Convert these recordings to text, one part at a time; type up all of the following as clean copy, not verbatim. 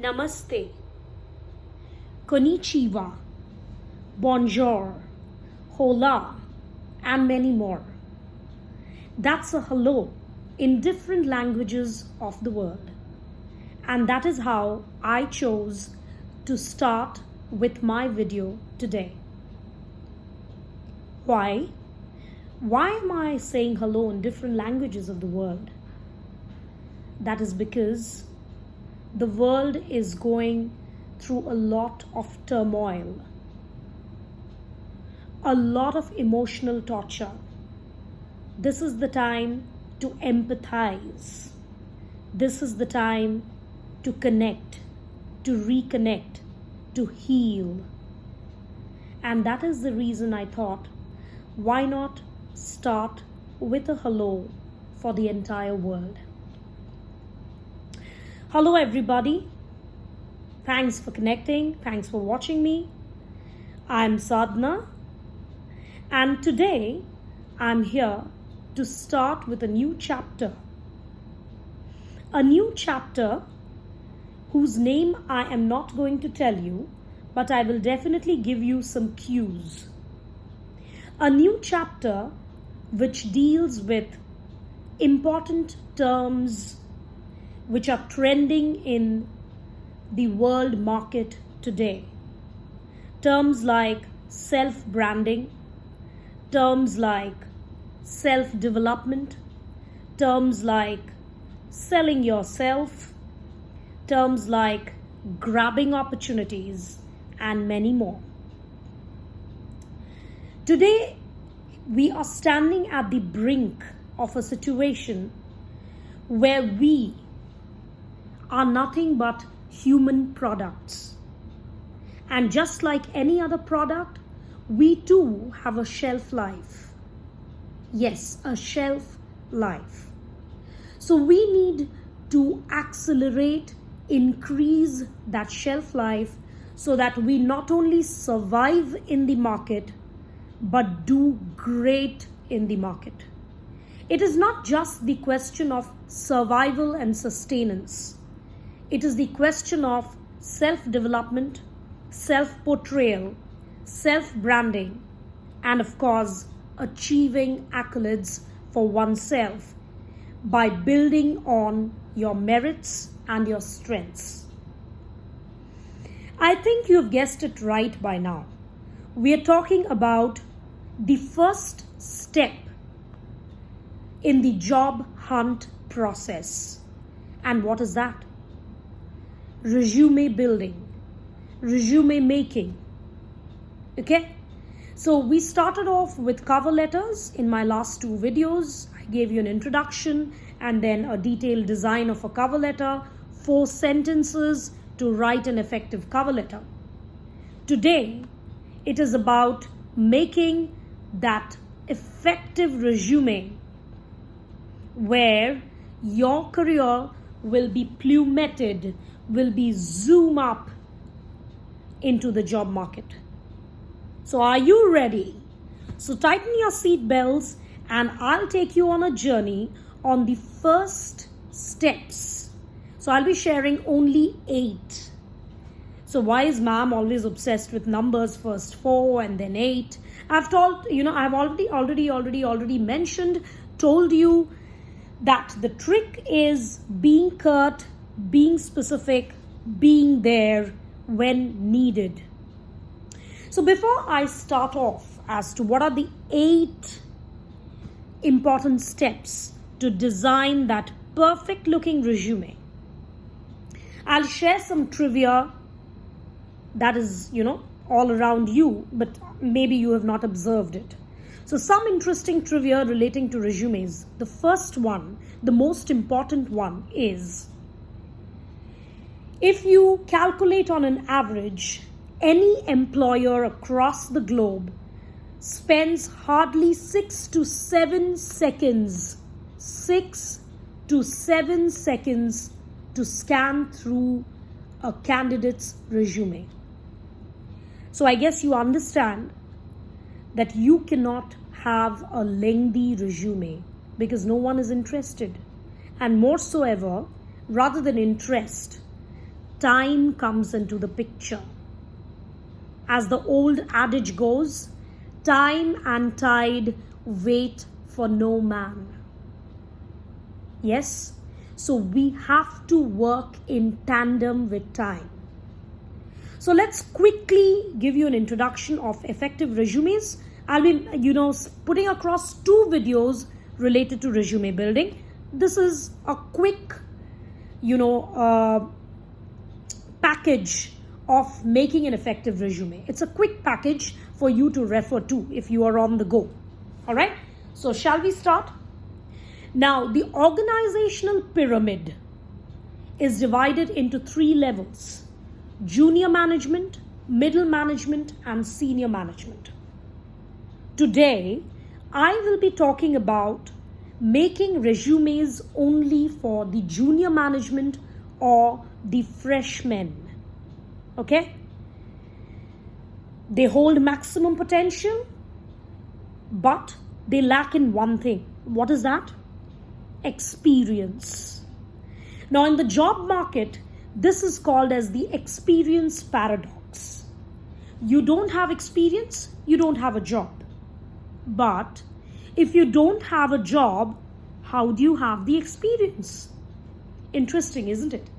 Namaste, Konnichiwa, Bonjour, Hola, and many more. That's a hello in different languages of the world. And that is how I chose to start with my video today. Why? Why am I saying hello in different languages of the world? That is because the world is going through a lot of turmoil, a lot of emotional torture. This is the time to empathize. This is the time to connect, to reconnect, to heal. And that is the reason I thought, why not start with a hello for the entire world? Hello everybody, thanks for connecting, thanks for watching me. I'm Sadhna, and today I'm here to start with a new chapter. A new chapter whose name I am not going to tell you, but I will definitely give you some cues. A new chapter which deals with important terms which are trending in the world market today. Terms like self-branding, terms like self-development, terms like selling yourself, terms like grabbing opportunities, and many more. Today, we are standing at the brink of a situation where we are nothing but human products. And just like any other product, we too have a shelf life. Yes, a shelf life. So we need to accelerate, increase that shelf life so that we not only survive in the market, but do great in the market. It is not just the question of survival and sustenance. It is the question of self-development, self-portrayal, self-branding, and of course, achieving accolades for oneself by building on your merits and your strengths. I think you've guessed it right by now. We are talking about the first step in the job hunt process. And what is that? Resume building, resume making. Okay? So we started off with cover letters in my last two videos. I gave you an introduction and then a detailed design of a cover letter, 4 sentences to write an effective cover letter. Today, it is about making that effective resume where your career will be plummeted, will be zoom up into the job market. So are you ready? So tighten your seat belts and I'll take you on a journey on the first steps. So I'll be sharing only 8. So why is ma'am always obsessed with numbers, first 4 and then 8? I've already mentioned, told you that the trick is being curt, being specific, being there when needed. So before I start off as to what are the 8 important steps to design that perfect looking resume, I'll share some trivia that is, all around you, but maybe you have not observed it. So some interesting trivia relating to resumes. The first one, the most important one is, if you calculate on an average, any employer across the globe spends hardly 6 to 7 seconds, 6 to 7 seconds to scan through a candidate's resume. So I guess you understand that you cannot have a lengthy resume because no one is interested. And more so ever, rather than interest, time comes into the picture. As the old adage goes, time and tide wait for no man. Yes, so we have to work in tandem with time. So let's quickly give you an introduction of effective resumes. I'll be, putting across 2 videos related to resume building. This is a quick, package of making an effective resume. It's a quick package for you to refer to if you are on the go. All right. So shall we start? Now, the organizational pyramid is divided into 3 levels: junior management, middle management, and senior management. Today, I will be talking about making resumes only for the junior management or the freshmen. Okay? They hold maximum potential, but they lack in one thing. What is that? Experience. Now, in the job market, this is called as the experience paradox. You don't have experience, you don't have a job. But if you don't have a job, how do you have the experience? Interesting, isn't it?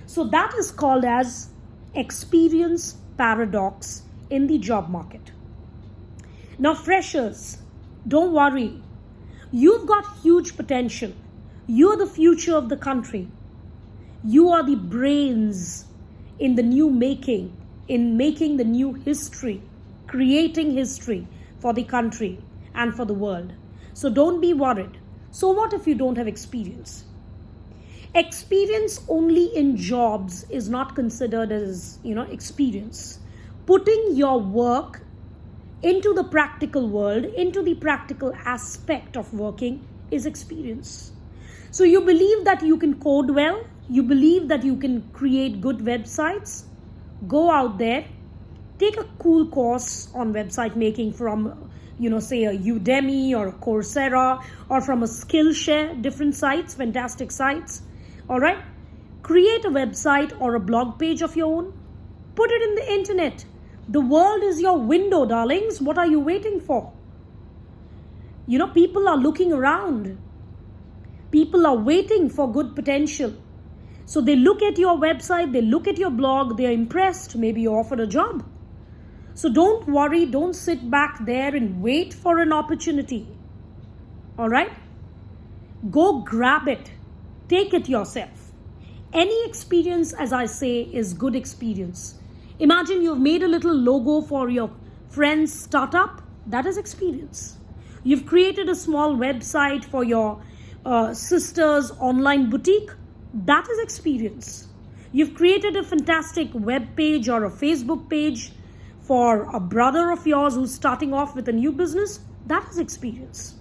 So that is called as experience paradox in the job market. Now, freshers, don't worry. You've got huge potential. You're the future of the country. You are the brains in the new making, in making the new history, creating history for the country and for the world. So don't be worried. So what if you don't have experience? Experience only in jobs is not considered as, experience. Putting your work into the practical world, into the practical aspect of working is experience. So you believe that you can code well, you believe that you can create good websites, go out there, take a cool course on website making from, say a Udemy or a Coursera or from a Skillshare, different sites, fantastic sites. All right? Create a website or a blog page of your own. Put it in the internet. The world is your window, darlings. What are you waiting for? People are looking around. People are waiting for good potential. So they look at your website, they look at your blog, they're impressed. Maybe you offered a job. So don't worry, don't sit back there and wait for an opportunity. All right? Go grab it. Take it yourself. Any experience, as I say, is good experience. Imagine you've made a little logo for your friend's startup. That is experience. You've created a small website for your sister's online boutique. That is experience. You've created a fantastic web page or a Facebook page for a brother of yours who's starting off with a new business. That is experience.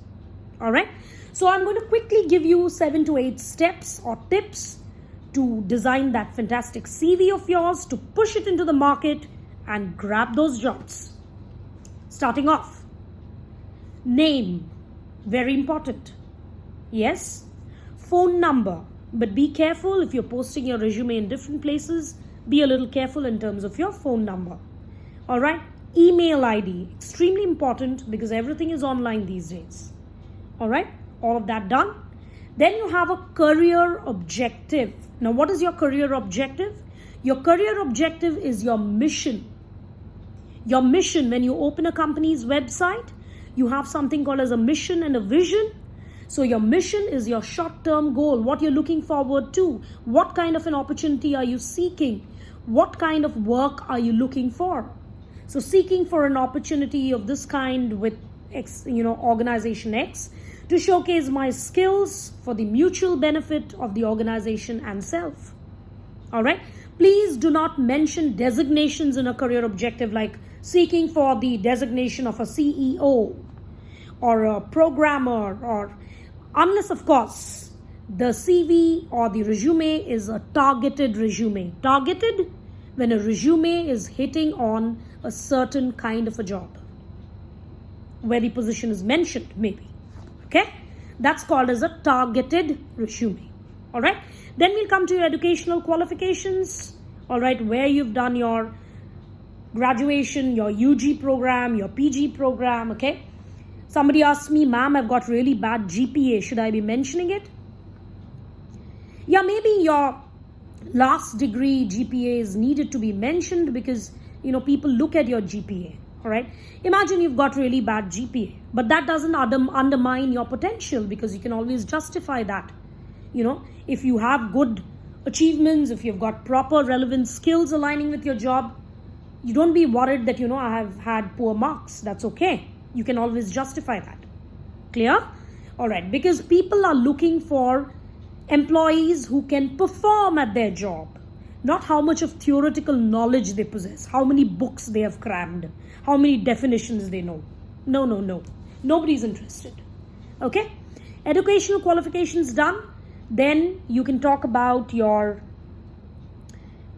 All right. So I'm going to quickly give you 7 to 8 steps or tips to design that fantastic CV of yours, to push it into the market and grab those jobs. Starting off, name, very important. Yes, phone number, but be careful if you're posting your resume in different places. Be a little careful in terms of your phone number. All right, email ID, extremely important because everything is online these days. All right, all of that done. Then you have a career objective. Now, what is your career objective? Your career objective is your mission. Your mission, when you open a company's website, you have something called as a mission and a vision. So your mission is your short-term goal, what you're looking forward to. What kind of an opportunity are you seeking? What kind of work are you looking for? So seeking for an opportunity of this kind with organization X, to showcase my skills for the mutual benefit of the organization and self. All right. Please do not mention designations in a career objective like seeking for the designation of a CEO or a programmer, or unless, of course, the CV or the resume is a targeted resume. Targeted when a resume is hitting on a certain kind of a job where the position is mentioned, maybe. Okay, that's called as a targeted resume. All right, then we'll come to your educational qualifications. all right, where you've done your graduation, your UG program, your PG program, okay? Somebody asked me, ma'am, I've got really bad GPA. Should I be mentioning it? Yeah, maybe your last degree GPA is needed to be mentioned because, people look at your GPA, all right? Imagine you've got really bad GPA, but that doesn't undermine your potential because you can always justify that. If you have good achievements, if you've got proper relevant skills aligning with your job, you don't be worried that, I have had poor marks. That's okay. You can always justify that. Clear? All right. Because people are looking for employees who can perform at their job, not how much of theoretical knowledge they possess, how many books they have crammed, how many definitions they know. No. Nobody's interested. Okay? Educational qualifications done. Then you can talk about your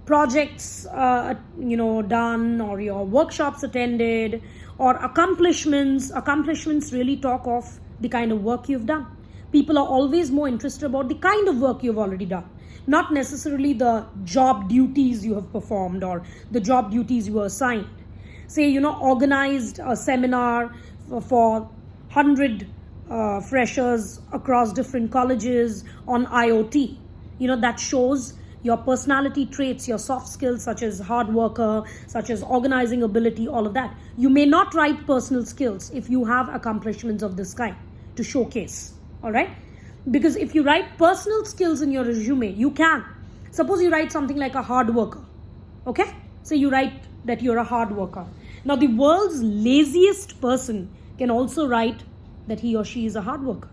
projects done, or your workshops attended, or accomplishments. Accomplishments really talk of the kind of work you've done. People are always more interested about the kind of work you've already done, not necessarily the job duties you have performed or the job duties you were assigned. Say, organized a seminar for 100 freshers across different colleges on IoT. That shows your personality traits, your soft skills such as hard worker, such as organizing ability, all of that. You may not write personal skills if you have accomplishments of this kind to showcase, all right? Because if you write personal skills in your resume, you can. Suppose you write something like a hard worker, okay? So you write that you're a hard worker. Now the world's laziest person can also write that he or she is a hard worker.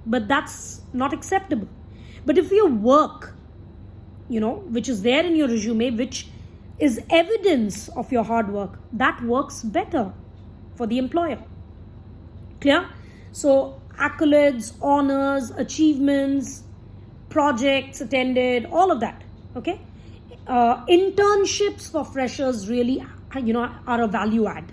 But that's not acceptable. But if your work, which is there in your resume, which is evidence of your hard work, that works better for the employer. Clear? So accolades, honors, achievements, projects attended, all of that. Okay? Internships for freshers really, are a value add.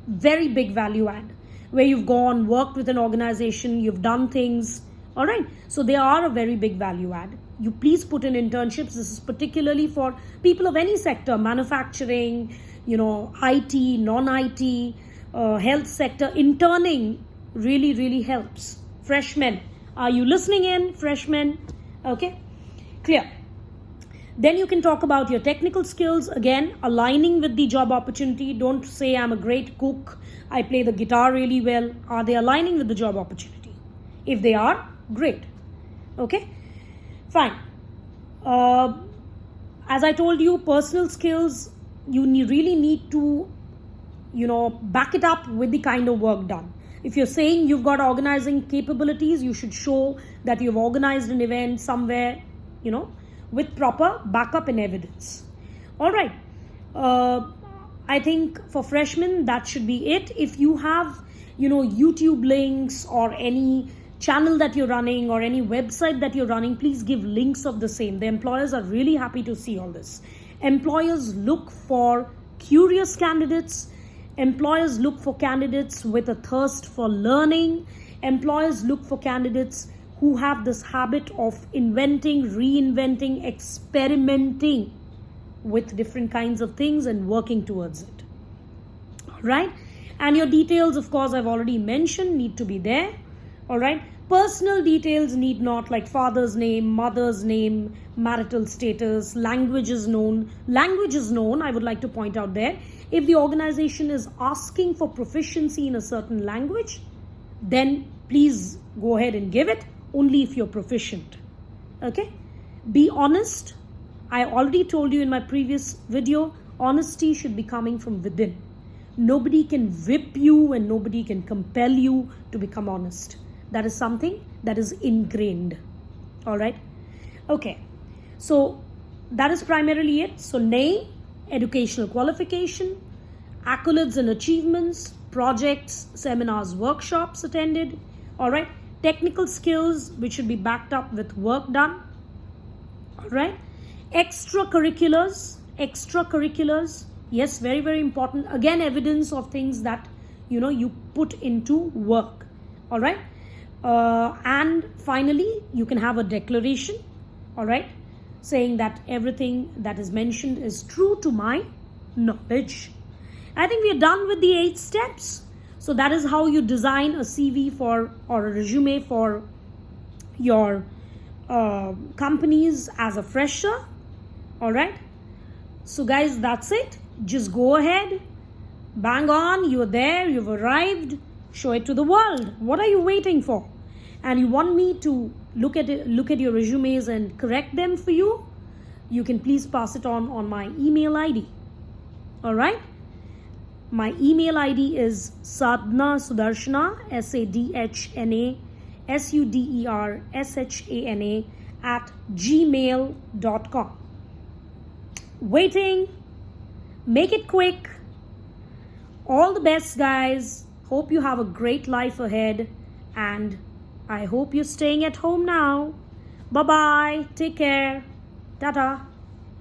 Very big value add. Where you've gone, worked with an organization, you've done things. All right. So they are a very big value add. You please put in internships. This is particularly for people of any sector, manufacturing, IT, non-IT, health sector. Interning really, really helps. Freshmen, are you listening in, freshmen? Okay, clear. Then you can talk about your technical skills, again, aligning with the job opportunity. Don't say I'm a great cook, I play the guitar really well. Are they aligning with the job opportunity? If they are, great. Okay, fine. As I told you, personal skills, you really need to, back it up with the kind of work done. If you're saying you've got organizing capabilities, you should show that you've organized an event somewhere, with proper backup and evidence. All right. I think for freshmen, that should be it. If you have, YouTube links or any channel that you're running or any website that you're running, please give links of the same. The employers are really happy to see all this. Employers look for curious candidates. Employers look for candidates with a thirst for learning. Employers look for candidates who have this habit of inventing, reinventing, experimenting with different kinds of things and working towards it. All right. And your details, of course, I've already mentioned, need to be there. All right. Personal details need not, like father's name, mother's name, marital status, language is known. Language is known, I would like to point out there. If the organization is asking for proficiency in a certain language, then please go ahead and give it, only if you're proficient. Okay? Be honest. I already told you in my previous video, honesty should be coming from within. Nobody can whip you and nobody can compel you to become honest. That is something that is ingrained. All right? Okay. So that is primarily it. So name, educational qualification, accolades and achievements, projects, seminars, workshops attended. All right? Technical skills, which should be backed up with work done. All right? Extracurriculars. Yes, very, very important. Again, evidence of things that, you put into work. All right? And finally, you can have a declaration. All right? saying that everything that is mentioned is true to my knowledge. I think we are done with the 8 steps. So that is how you design a CV for or a resume for your companies as a fresher. All right. So guys, that's it. Just go ahead, bang on. You're there. You've arrived. Show it to the world. What are you waiting for? And you want me to look at your resumes and correct them for you? You can please pass it on my email ID. All right. My email ID is Sadhna Sudarshana, SADHNA @gmail.com. Waiting. Make it quick. All the best, guys. Hope you have a great life ahead, and I hope you're staying at home now. Bye-bye. Take care. Ta-ta.